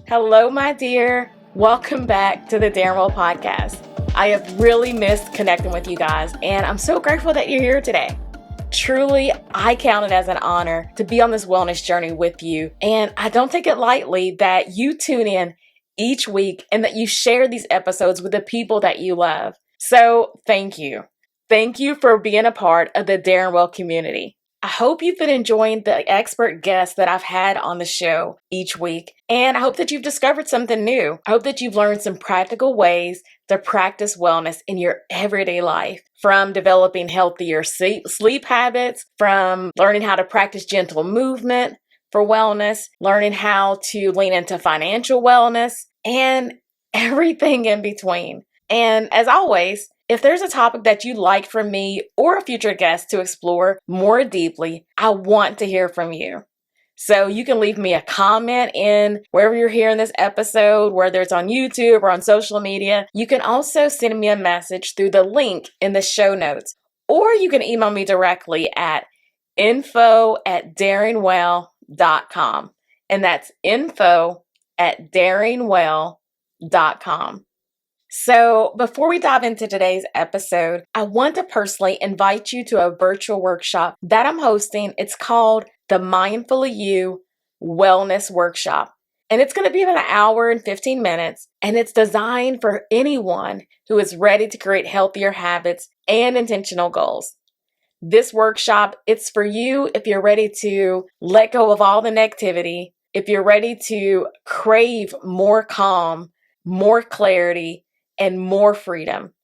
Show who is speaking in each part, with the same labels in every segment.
Speaker 1: Hello, my dear. Welcome back to the Darren Well podcast. I have really missed connecting with you guys, and I'm so grateful that you're here today. Truly, I count it as an honor to be on this wellness journey with you, and I don't take it lightly that you tune in each week and that you share these episodes with the people that you love. So thank you. Thank you for being a part of the Darren Well community. I hope you've been enjoying the expert guests that I've had on the show each week, and I hope that you've discovered something new. I hope that you've learned some practical ways to practice wellness in your everyday life, from developing healthier sleep habits, from learning how to practice gentle movement for wellness, learning how to lean into financial wellness, and everything in between. And as always, if there's a topic that you'd like from me or a future guest to explore more deeply, I want to hear from you. So you can leave me a comment in wherever you're hearing this episode, whether it's on YouTube or on social media. You can also send me a message through the link in the show notes, or you can email me directly at info@daringwell.com. And that's info@daringwell.com. So before we dive into today's episode, I want to personally invite you to a virtual workshop that I'm hosting. It's called the Mindfully You Wellness Workshop. And it's going to be about an hour and 15 minutes. And it's designed for anyone who is ready to create healthier habits and intentional goals. This workshop, it's for you if you're ready to let go of all the negativity, if you're ready to crave more calm, more clarity, and more freedom.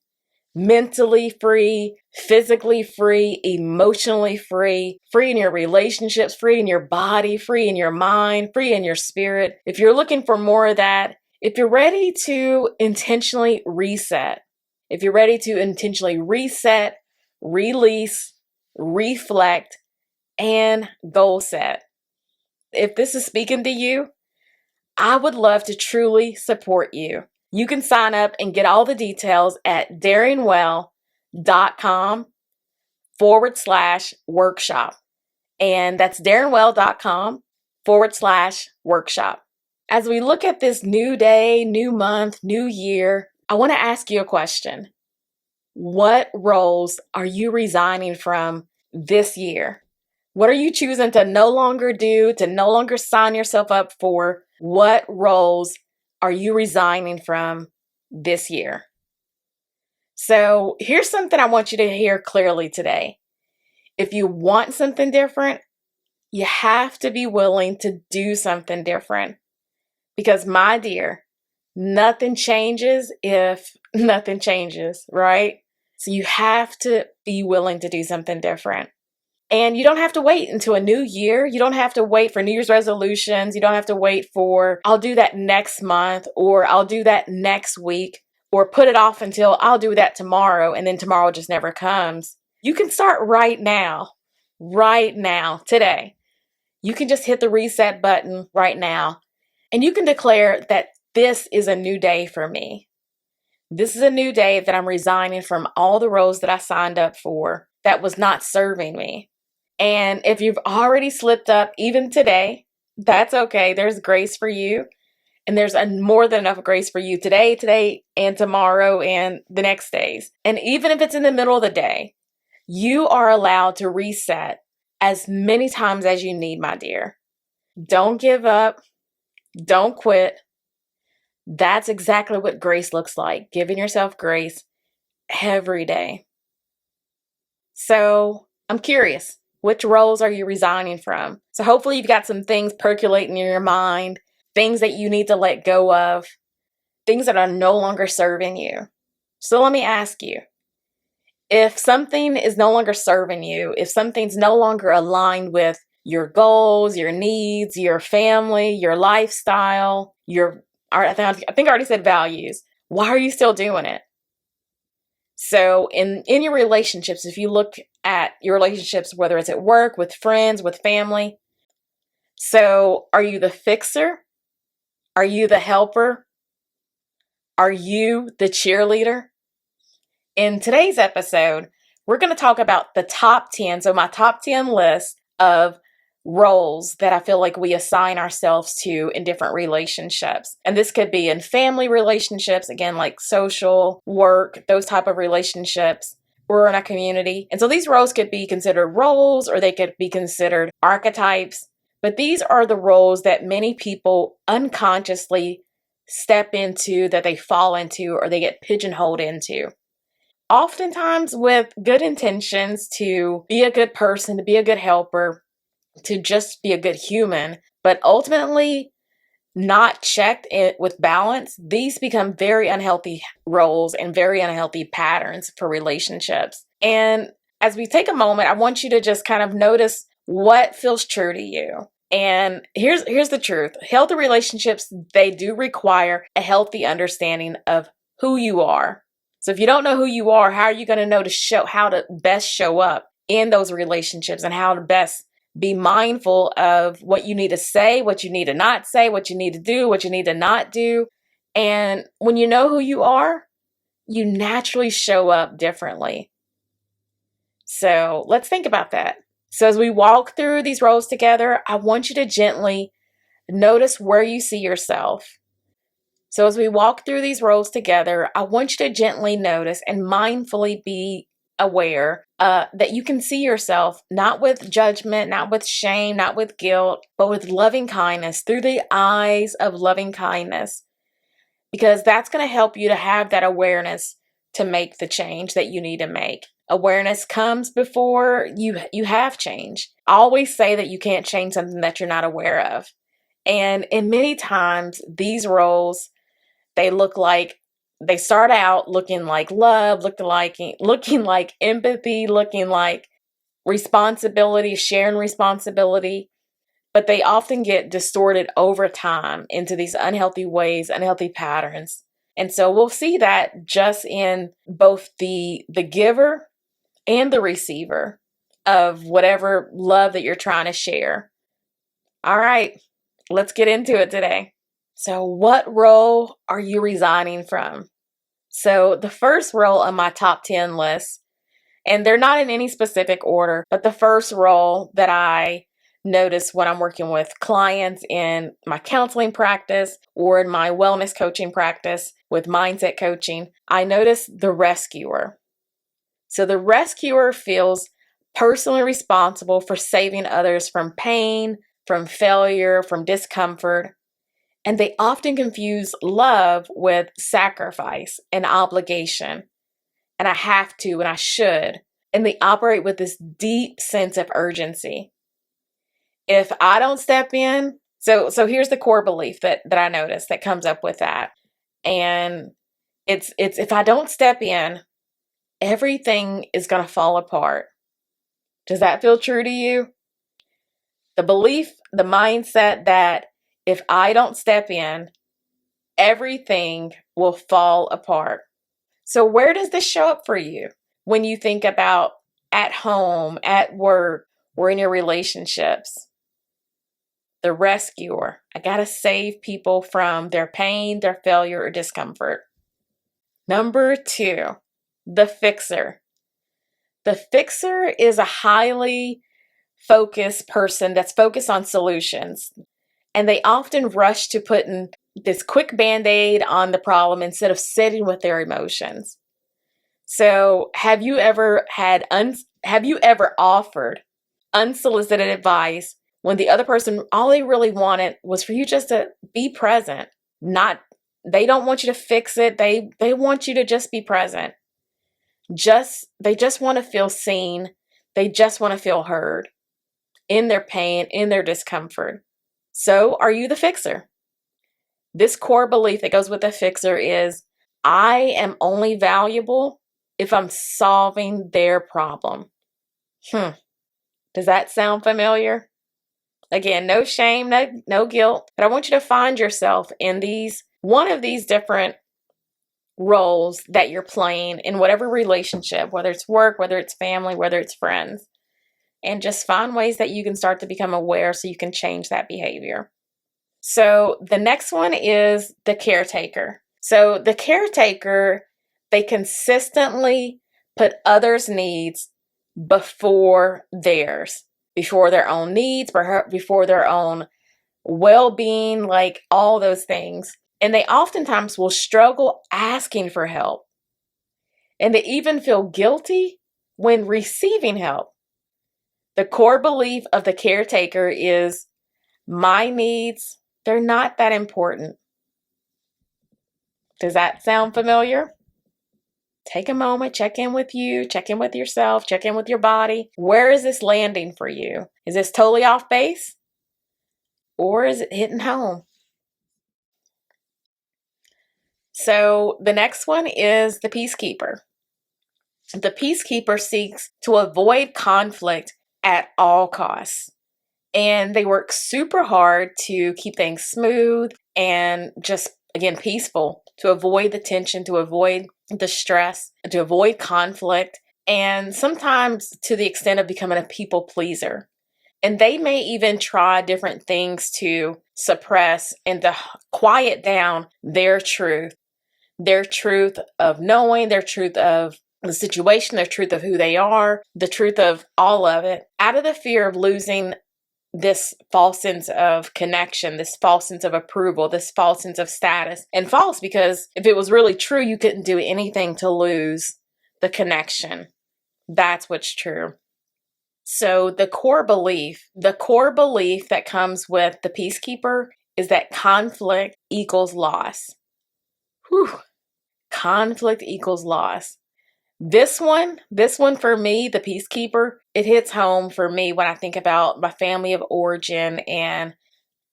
Speaker 1: Mentally free, physically free, emotionally free, free in your relationships, free in your body, free in your mind, free in your spirit. If you're looking for more of that, if you're ready to intentionally reset, release, reflect, and goal set. If this is speaking to you, I would love to truly support you. You can sign up and get all the details at daringwell.com/workshop. And that's daringwell.com/workshop. As we look at this new day, new month, new year, I want to ask you a question. What roles are you resigning from this year? What are you choosing to no longer do, to no longer sign yourself up for? What roles are you resigning from this year? So here's something I want you to hear clearly today. If you want something different, you have to be willing to do something different. Because my dear, nothing changes if nothing changes, right? So you have to be willing to do something different. And you don't have to wait until a new year. You don't have to wait for New Year's resolutions. You don't have to wait for, I'll do that next month, or I'll do that next week, or put it off until I'll do that tomorrow, and then tomorrow just never comes. You can start right now, today. You can just hit the reset button right now, and you can declare that this is a new day for me. This is a new day that I'm resigning from all the roles that I signed up for that was not serving me. And if you've already slipped up even today, that's okay. There's grace for you. And there's more than enough grace for you today, and tomorrow, and the next days. And even if it's in the middle of the day, you are allowed to reset as many times as you need, my dear. Don't give up. Don't quit. That's exactly what grace looks like, giving yourself grace every day. So I'm curious. Which roles are you resigning from? So hopefully you've got some things percolating in your mind, things that you need to let go of, things that are no longer serving you. So let me ask you, if something is no longer serving you, if something's no longer aligned with your goals, your needs, your family, your lifestyle, I think I already said values, why are you still doing it? So in your relationships, if you look at your relationships, whether it's at work, with friends, with family, so are you the fixer? Are you the helper? Are you the cheerleader? In today's episode, we're going to talk about the top 10, so my top 10 list of roles that I feel like we assign ourselves to in different relationships. And this could be in family relationships, again, like social, work, those type of relationships, or in a community. And so these roles could be considered roles or they could be considered archetypes. But these are the roles that many people unconsciously step into, that they fall into, or they get pigeonholed into. Oftentimes with good intentions to be a good person, to be a good helper, to just be a good human, but ultimately not checked with balance, these become very unhealthy roles and very unhealthy patterns for relationships. And as we take a moment, I want you to just kind of notice what feels true to you. And here's the truth. Healthy relationships, they do require a healthy understanding of who you are. So if you don't know who you are, how are you going to know how to best show up in those relationships and how to best be mindful of what you need to say, what you need to not say, what you need to do, what you need to not do. And when you know who you are, you naturally show up differently. So let's think about that. So as we walk through these roles together, I want you to gently notice where you see yourself. So as we walk through these roles together, I want you to gently notice and mindfully be aware that you can see yourself not with judgment, not with shame, not with guilt, but with loving kindness, through the eyes of loving kindness, because that's going to help you to have that awareness to make the change that you need to make. Awareness comes before you have change. I always say that you can't change something that you're not aware of. And many times these roles, they start out looking like love, looking like empathy, looking like responsibility, sharing responsibility, but they often get distorted over time into these unhealthy ways, unhealthy patterns. And so we'll see that just in both the giver and the receiver of whatever love that you're trying to share. All right, let's get into it today. So what role are you resigning from? So the first role on my top 10 list, and they're not in any specific order, but the first role that I notice when I'm working with clients in my counseling practice or in my wellness coaching practice with mindset coaching, I notice the rescuer. So the rescuer feels personally responsible for saving others from pain, from failure, from discomfort. And they often confuse love with sacrifice and obligation. And I have to, and I should. And they operate with this deep sense of urgency. If I don't step in, so here's the core belief that I notice that comes up with that. And it's if I don't step in, everything is going to fall apart. Does that feel true to you? The belief, the mindset that if I don't step in, everything will fall apart. So where does this show up for you when you think about at home, at work, or in your relationships? The rescuer. I got to save people from their pain, their failure, or discomfort. Number 2, the fixer. The fixer is a highly focused person that's focused on solutions. And they often rush to putting this quick band-aid on the problem instead of sitting with their emotions. So have you ever offered unsolicited advice when the other person, all they really wanted was for you just to be present? They don't want you to fix it. They want you to just be present. They just want to feel seen. They just want to feel heard in their pain, in their discomfort. So are you the fixer? This core belief that goes with the fixer is, I am only valuable if I'm solving their problem. Does that sound familiar? Again, no shame, no guilt, but I want you to find yourself in one of these different roles that you're playing in whatever relationship, whether it's work, whether it's family, whether it's friends, and just find ways that you can start to become aware so you can change that behavior. So the next one is the caretaker. So the caretaker, they consistently put others' needs before theirs. before their own needs, before their own well-being, like all those things. And they oftentimes will struggle asking for help. And they even feel guilty when receiving help. The core belief of the caretaker is my needs, they're not that important. Does that sound familiar? Take a moment, check in with you, check in with yourself, check in with your body. Where is this landing for you? Is this totally off base? Or is it hitting home? So the next one is the peacekeeper. The peacekeeper seeks to avoid conflict at all costs. And they work super hard to keep things smooth and just, again, peaceful, to avoid the tension, to avoid the stress, to avoid conflict, and sometimes to the extent of becoming a people pleaser. And they may even try different things to suppress and to quiet down their truth of knowing, their truth of the situation, their truth of who they are, the truth of all of it, out of the fear of losing this false sense of connection, this false sense of approval, this false sense of status. And false because if it was really true, you couldn't do anything to lose the connection. That's what's true. So the core belief that comes with the peacekeeper is that conflict equals loss. Whew. Conflict equals loss. This one for me, the peacekeeper, it hits home for me when I think about my family of origin and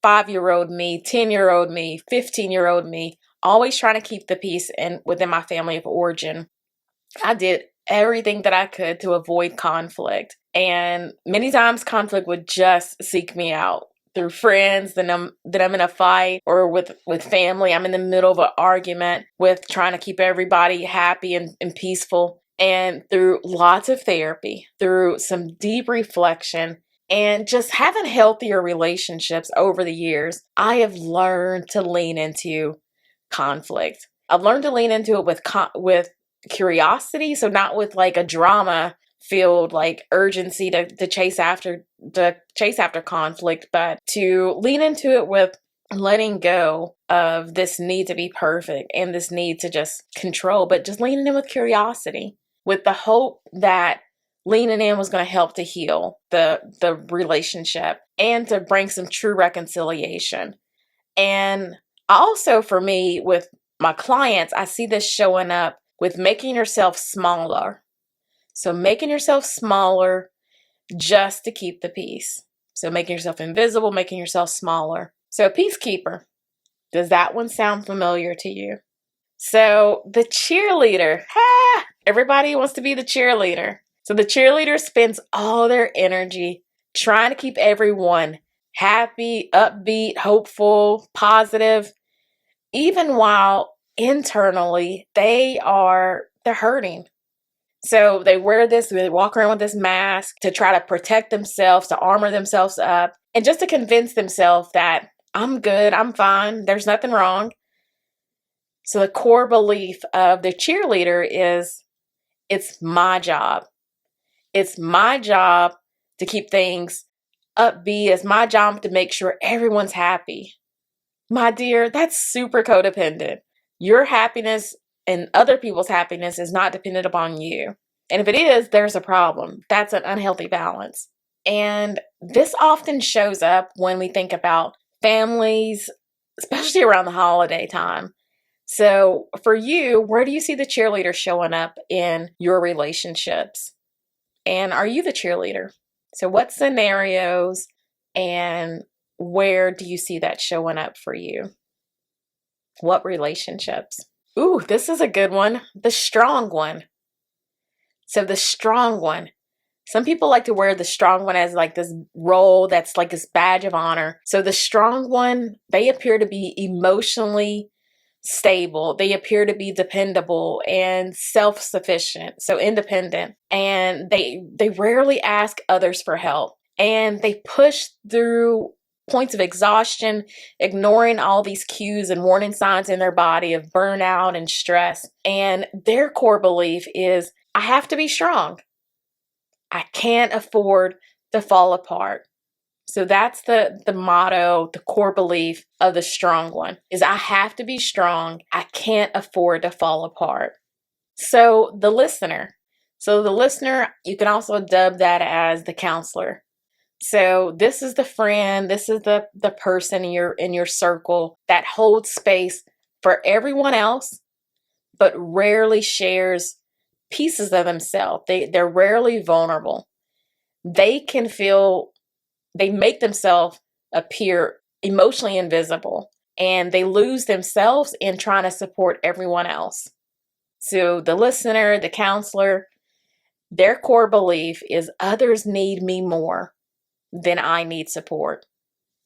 Speaker 1: 5-year-old me, 10-year-old me, 15-year-old me, always trying to keep the peace within my family of origin. I did everything that I could to avoid conflict. And many times conflict would just seek me out. Through friends, then I'm in a fight, or with family, I'm in the middle of an argument with trying to keep everybody happy and peaceful. And through lots of therapy, through some deep reflection, and just having healthier relationships over the years, I have learned to lean into conflict. I've learned to lean into it with curiosity, so not with like a drama filled like urgency to chase after conflict, but to lean into it with letting go of this need to be perfect and this need to just control, but just leaning in with curiosity, with the hope that leaning in was going to help to heal the relationship and to bring some true reconciliation. And also for me, with my clients, I see this showing up with making yourself smaller. So making yourself smaller just to keep the peace. So making yourself invisible, making yourself smaller. So peacekeeper, does that one sound familiar to you? So the cheerleader, everybody wants to be the cheerleader. So the cheerleader spends all their energy trying to keep everyone happy, upbeat, hopeful, positive, even while internally they're hurting. So they walk around with this mask to try to protect themselves, to armor themselves up, and just to convince themselves that I'm good, I'm fine, there's nothing wrong. So the core belief of the cheerleader is, it's my job. It's my job to keep things upbeat. It's my job to make sure everyone's happy. My dear, that's super codependent. Your happiness and other people's happiness is not dependent upon you. And if it is, there's a problem. That's an unhealthy balance. And this often shows up when we think about families, especially around the holiday time. So for you, where do you see the cheerleader showing up in your relationships? And are you the cheerleader? So what scenarios and where do you see that showing up for you? What relationships? Ooh, this is a good one. The strong one. So the strong one. Some people like to wear the strong one as like this role that's like this badge of honor. So the strong one, they appear to be emotionally stable. They appear to be dependable and self-sufficient, so independent. And they rarely ask others for help. And they push through points of exhaustion, ignoring all these cues and warning signs in their body of burnout and stress. And their core belief is, I have to be strong. I can't afford to fall apart. So that's the motto, the core belief of the strong one is I have to be strong. I can't afford to fall apart. So the listener. So the listener, you can also dub that as the counselor. So this is the friend, this is the person in your circle that holds space for everyone else, but rarely shares pieces of themselves. They're rarely vulnerable. They can feel, they make themselves appear emotionally invisible, and they lose themselves in trying to support everyone else. So the listener, the counselor, their core belief is others need me more than I need support.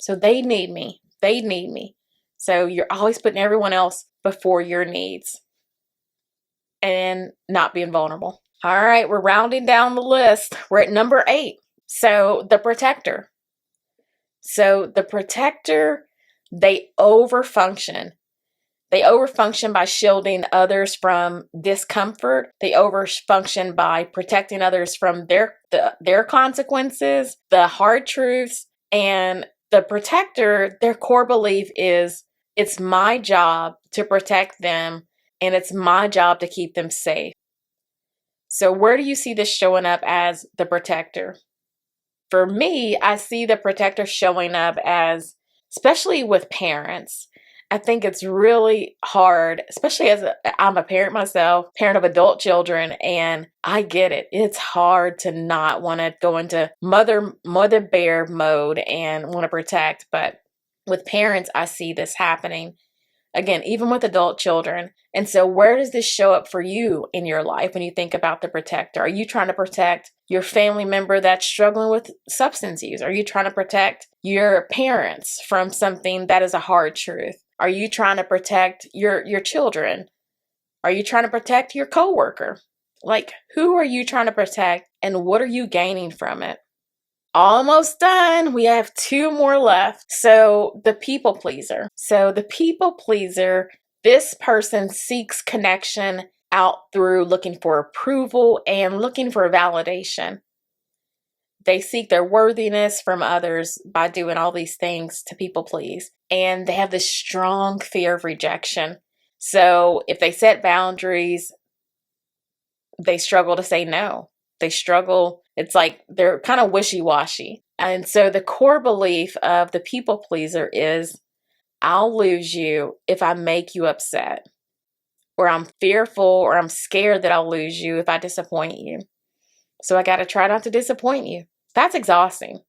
Speaker 1: So they need me. They need me. So you're always putting everyone else before your needs and not being vulnerable. All right, we're rounding down the list. We're at number 8. So the protector. So the protector, they overfunction. They overfunction by shielding others from discomfort. They overfunction by protecting others from their consequences, the hard truths. And the protector, their core belief is it's my job to protect them, and it's my job to keep them safe. So where do you see this showing up as the protector? For me, I see the protector showing up as, especially with parents. I think it's really hard, especially as I'm a parent myself, parent of adult children, and I get it. It's hard to not want to go into mother bear mode and want to protect. But with parents, I see this happening. Again, even with adult children. And so where does this show up for you in your life when you think about the protector? Are you trying to protect your family member that's struggling with substance use? Are you trying to protect your parents from something that is a hard truth? Are you trying to protect your children? Are you trying to protect your coworker? Like, who are you trying to protect, and what are you gaining from it? Almost done. We have 2 more left. So the people pleaser. This person seeks connection out through looking for approval and looking for validation. They seek their worthiness from others by doing all these things to people please. And they have this strong fear of rejection. So if they set boundaries, they struggle to say no. They struggle. It's like they're kind of wishy-washy. And so the core belief of the people pleaser is I'll lose you if I make you upset, or I'm fearful or I'm scared that I'll lose you if I disappoint you. So I got to try not to disappoint you. That's exhausting.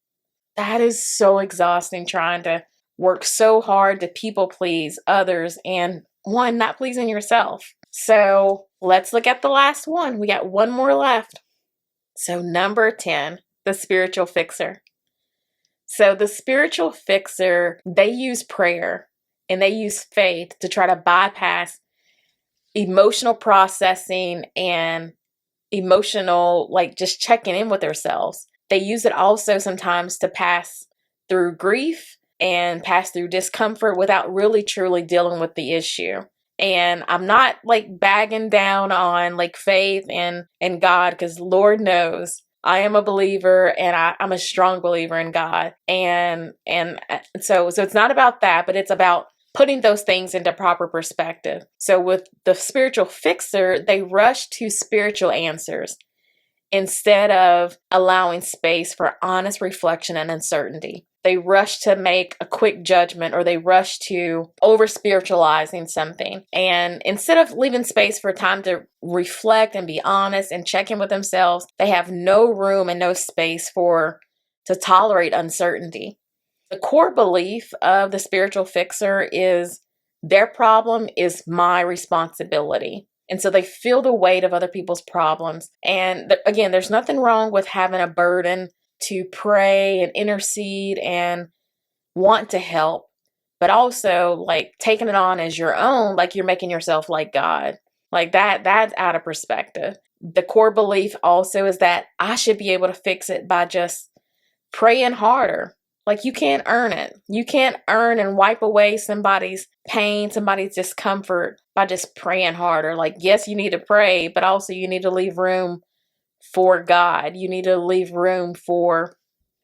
Speaker 1: That is so exhausting, trying to work so hard to people please others and one, not pleasing yourself. So let's look at the last one. We got 1 more left. So number 10, the spiritual fixer. So the spiritual fixer, they use prayer and they use faith to try to bypass emotional processing and emotional, like just checking in with themselves. They use it also sometimes to pass through grief and pass through discomfort without really truly dealing with the issue. And I'm not like bagging down on like faith and God, because Lord knows I am a believer and I'm a strong believer in God. And so it's not about that, but it's about putting those things into proper perspective. So with the spiritual fixer, they rush to spiritual answers instead of allowing space for honest reflection and uncertainty. They rush to make a quick judgment, or they rush to over spiritualizing something. And instead of leaving space for time to reflect and be honest and check in with themselves, they have no room and no space to tolerate uncertainty. The core belief of the spiritual fixer is their problem is my responsibility. And so they feel the weight of other people's problems. And again, there's nothing wrong with having a burden to pray and intercede and want to help, but also like taking it on as your own, like you're making yourself like God. Like that's out of perspective. The core belief also is that I should be able to fix it by just praying harder. Like you can't earn it. You can't earn and wipe away somebody's pain, somebody's discomfort by just praying harder. Like, yes, you need to pray, but also you need to leave room for God. You need to leave room for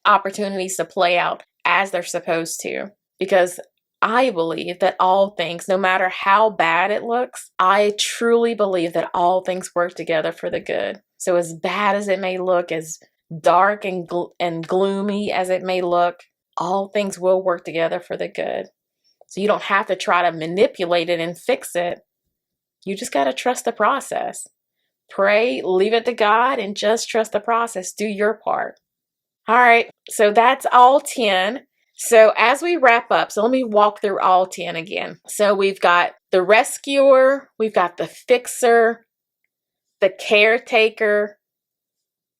Speaker 1: opportunities to play out as they're supposed to. Because I believe that all things, no matter how bad it looks, I truly believe that all things work together for the good. So as bad as it may look, as dark and gloomy as it may look, all things will work together for the good. So you don't have to try to manipulate it and fix it. You just got to trust the process. Pray, leave it to God, and just trust the process. Do your part. All right, so that's all 10. So as we wrap up, so let me walk through all 10 again. So we've got the rescuer, we've got the fixer, the caretaker,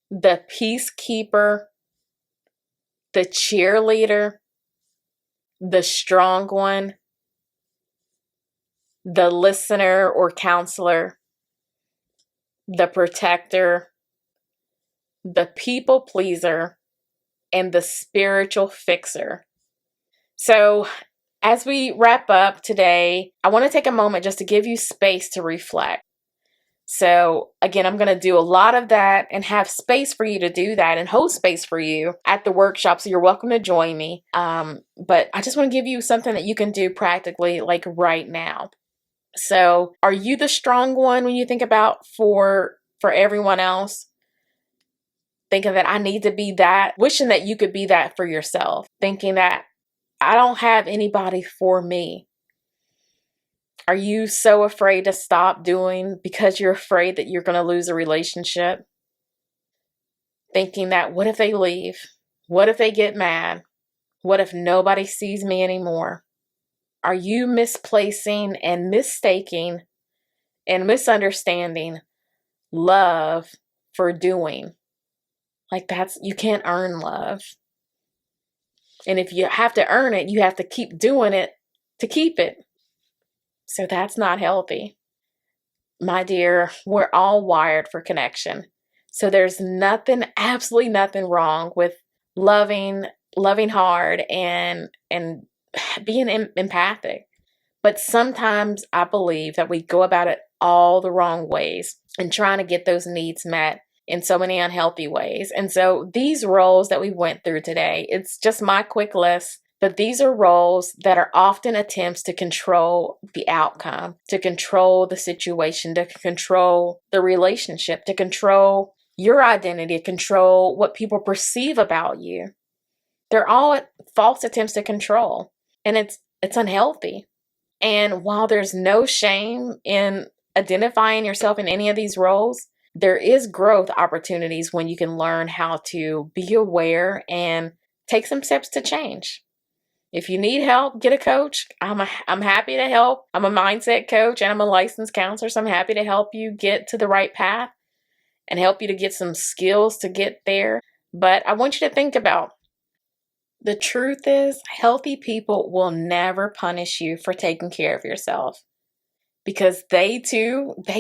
Speaker 1: the peacekeeper, the cheerleader, the strong one, the listener or counselor, the protector, the people pleaser, and the spiritual fixer. So as we wrap up today, I want to take a moment just to give you space to reflect. So again, I'm going to do a lot of that and have space for you to do that and hold space for you at the workshop. So you're welcome to join me. But I just want to give you something that you can do practically like right now. So are you the strong one when you think about for everyone else? Thinking that I need to be that, wishing that you could be that for yourself, thinking that I don't have anybody for me. Are you so afraid to stop doing because you're afraid that you're going to lose a relationship? Thinking that what if they leave? What if they get mad? What if nobody sees me anymore? Are you misplacing and mistaking and misunderstanding love for doing? Like you can't earn love. And if you have to earn it, you have to keep doing it to keep it. So that's not healthy. My dear, we're all wired for connection. So there's nothing, absolutely nothing wrong with loving hard and being empathic. But sometimes I believe that we go about it all the wrong ways and trying to get those needs met in so many unhealthy ways. And so these roles that we went through today, it's just my quick list. But these are roles that are often attempts to control the outcome, to control the situation, to control the relationship, to control your identity, to control what people perceive about you. They're all false attempts to control, and it's unhealthy. And while there's no shame in identifying yourself in any of these roles, there is growth opportunities when you can learn how to be aware and take some steps to change. If you need help, get a coach. I'm happy to help. I'm a mindset coach and I'm a licensed counselor, so I'm happy to help you get to the right path and help you to get some skills to get there. But I want you to think about the truth is healthy people will never punish you for taking care of yourself because they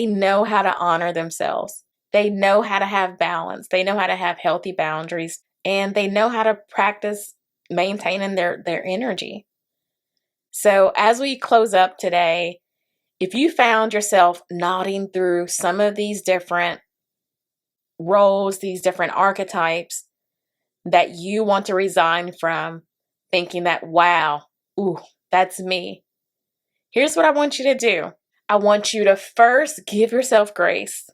Speaker 1: know how to honor themselves. They know how to have balance. They know how to have healthy boundaries, and they know how to practice maintaining their energy. So as we close up today, if you found yourself nodding through some of these different roles, these different archetypes that you want to resign from, thinking that, wow, ooh, that's me. Here's what I want you to do. I want you to first give yourself grace.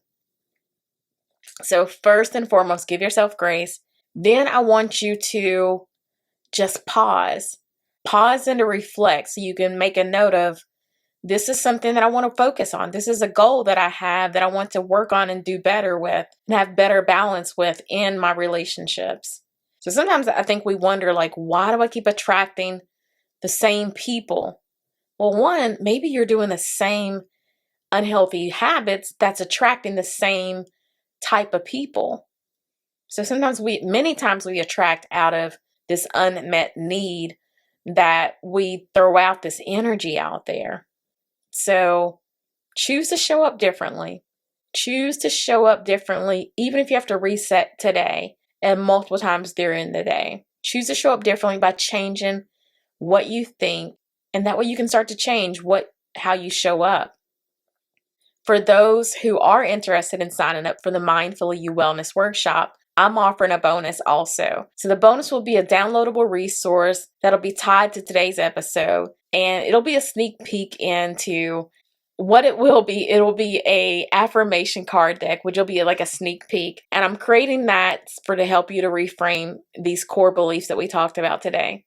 Speaker 1: So first and foremost, give yourself grace. Then I want you to just pause and to reflect so you can make a note of, this is something that I want to focus on. This is a goal that I have that I want to work on and do better with and have better balance with in my relationships. So sometimes I think we wonder, like, why do I keep attracting the same people? Well, one, maybe you're doing the same unhealthy habits that's attracting the same type of people. So many times we attract out of this unmet need that we throw out this energy out there. So choose to show up differently. Choose to show up differently, even if you have to reset today and multiple times during the day. Choose to show up differently by changing what you think, and that way you can start to change how you show up. For those who are interested in signing up for the Mindfully You Wellness Workshop, I'm offering a bonus also. So the bonus will be a downloadable resource that'll be tied to today's episode, and it'll be a sneak peek into what it will be. It'll be a affirmation card deck, which will be like a sneak peek. And I'm creating that to help you to reframe these core beliefs that we talked about today.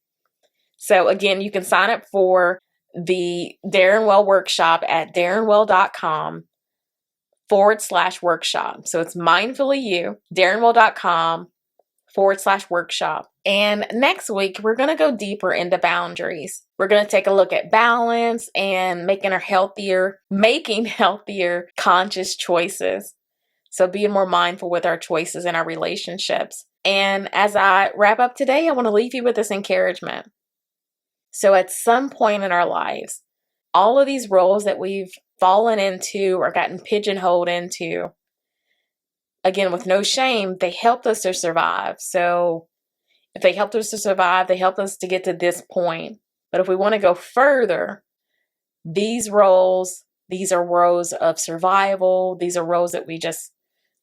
Speaker 1: So again, you can sign up for the Darren Well workshop at darrenwell.com/workshop. So it's mindfully you, darrenwell.com/workshop. And next week, we're going to go deeper into boundaries. We're going to take a look at balance and making healthier conscious choices. So being more mindful with our choices and our relationships. And as I wrap up today, I want to leave you with this encouragement. So at some point in our lives, all of these roles that we've fallen into or gotten pigeonholed into, again, with no shame, they helped us to survive. So if they helped us to survive, they helped us to get to this point. But if we want to go further, these roles, these are roles of survival. These are roles that we just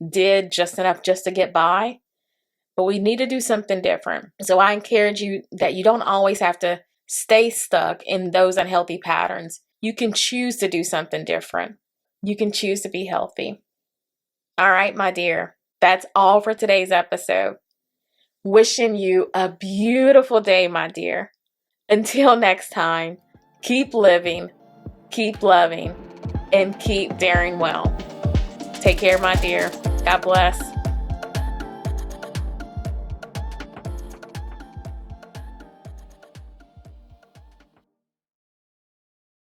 Speaker 1: did just enough just to get by. But we need to do something different. So I encourage you that you don't always have to stay stuck in those unhealthy patterns. You can choose to do something different. You can choose to be healthy. All right, my dear, that's all for today's episode. Wishing you a beautiful day, my dear. Until next time, keep living, keep loving, and keep daring well. Take care, my dear. God bless.